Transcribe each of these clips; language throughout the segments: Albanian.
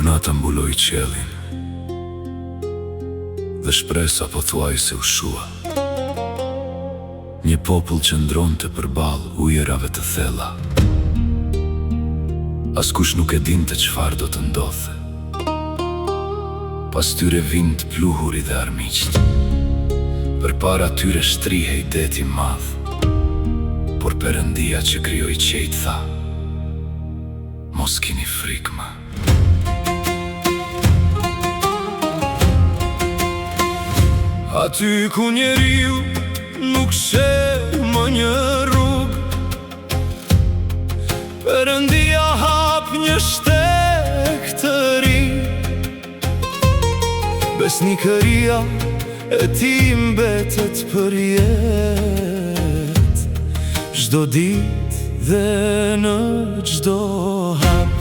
Gjornata mbuloi qelin dhe shpresa po thuaj se u shua. Një popull që ndronte përballë ujërave të thella. Askush nuk e dinte çfarë do të ndodhe. Pas tyre vind pluhuri dhe armiqt. Përpara tyre shtrihej deti madh. Por Perëndia që krijoi qejt tha: mos keni frikë më. Aty ku njeriu nuk sheh më një rrugë, Perëndia hap një shtek të ri. Besnikëria e tij mbetet për jetë, çdo ditë dhe në çdo hap.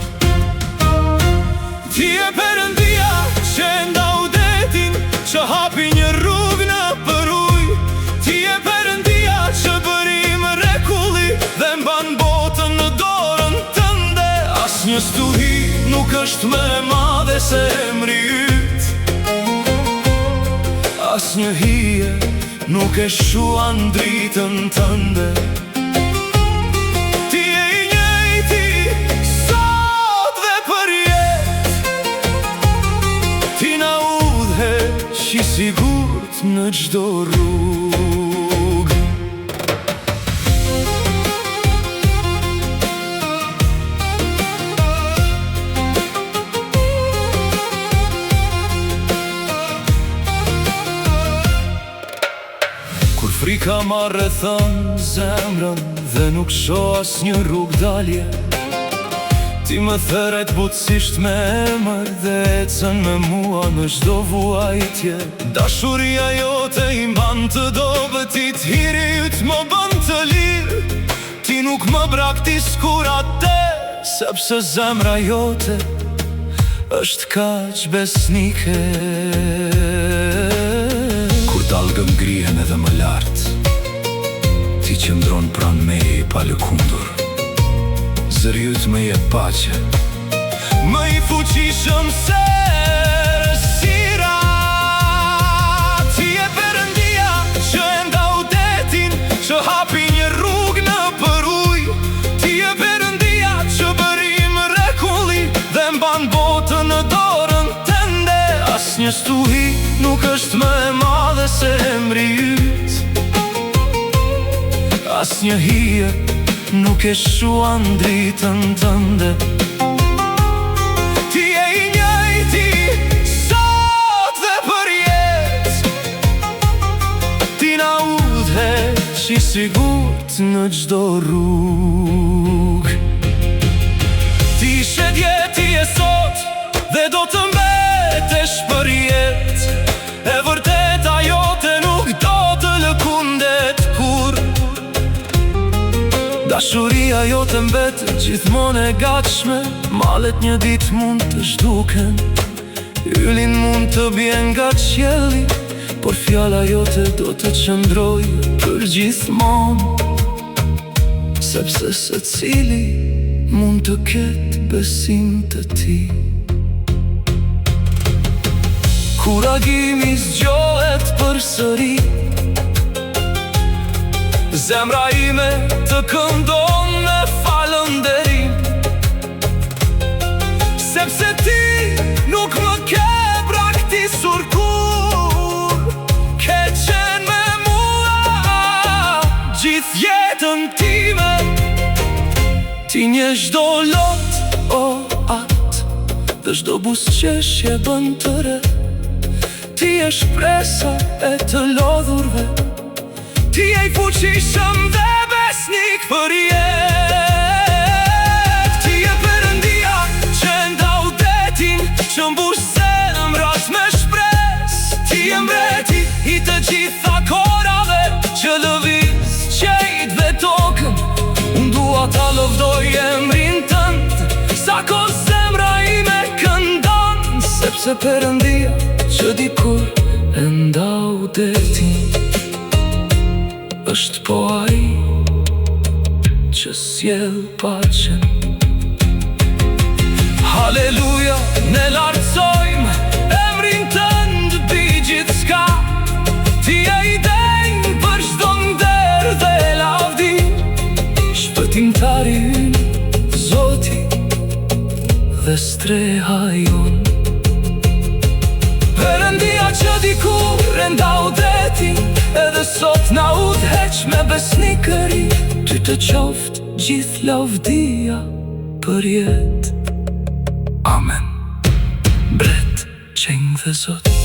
Ti je Perëndia që ndau detin, që hapi një rrugë në për ujë. Ti je Perëndia që bëri mrekulli dhe mban botën në dorën tënde. Asnjë stuhi nuk është më e madhe se emri yt. Asnjë hije nuk e shuan dritën tënde. Ti je i njëjti sot dhe për jetë. Ti na udhëheq i sigurt në çdo rrugë. Kur frika ma rrethon zemrën dhe nuk shoh asnjë rrugë dalje, ti më thërret butësisht me emër dhe ecën me mua në çdo vuajtje. Dashuria jote i mban të dobëtit, hiri yt më bën të lirë. Ti nuk më braktis kur atë, sepse zemra jote është kaq besnike. Kur dalgëm ngrihen edhe më lart, ti qëndron pran meje i pa lëkundur. Zëri yt më jep paqe, më i fuqishëm se errësira. Ti je Perëndia që e ndau detin, që hapi një rrugë në për ujë. Ti je Perëndia që bëri mrekulli dhe mban botën në dorën tënde. Asnjë stuhi nuk është më e madhe se emri yt. Asnjë hije nuk e shuan dritën tënde. Ti je i njëjti sot dhe për jetë. Ti na udhëheq i sigurt në çdo rrugë. Ti ishe dje, ti je sot dhe do të mbetesh për jetë. E vërteta jote nuk do të lëkundet kur. Dashuria jote mbetet gjithmonë e gatshme. Malet një ditë mund të zhduken, ylin mund të bjen nga qielli, por fjala jote do të qëndrojë për gjithmonë, sepse secili mund të ketë besim të ti. Kur agimi zgjohet përsëri, zemra ime të këndon me falënderim, sepse ti nuk më ke braktisur kur. Ke qenë me mua gjithë jetën time. Ti nje çdo lot o atë dhe çdo buzëqeshje bën të re. Ti je shpresa e të lodhurve. Ti je i fuqishëm dhe besnik për jetë. Ti je Perëndia që ndau detin, që mbush zemrat me shpresë. Ti je mbreti i të gjitha korave, që lëviz qejt dhe tokën. Unë dua ta lëvdoj emrin tënd, sa ko zemra ime këndon, sepse Perëndia që dikur e ndau detin është po ai që sjell paqen. Haleluja, ne lartësojmë emrin tënd mbi gjithçka. Ti je i denjë për çdo nder dhe lavdi, shpëtimtari ynë, Zoti dhe streha jon. Perëndia që dikur e ndau detin, edhe sot na udhëheq me besnikëri. Ty të qoftë gjithë lavdia për jetë. Amen. Bret, qenj dhe Zot.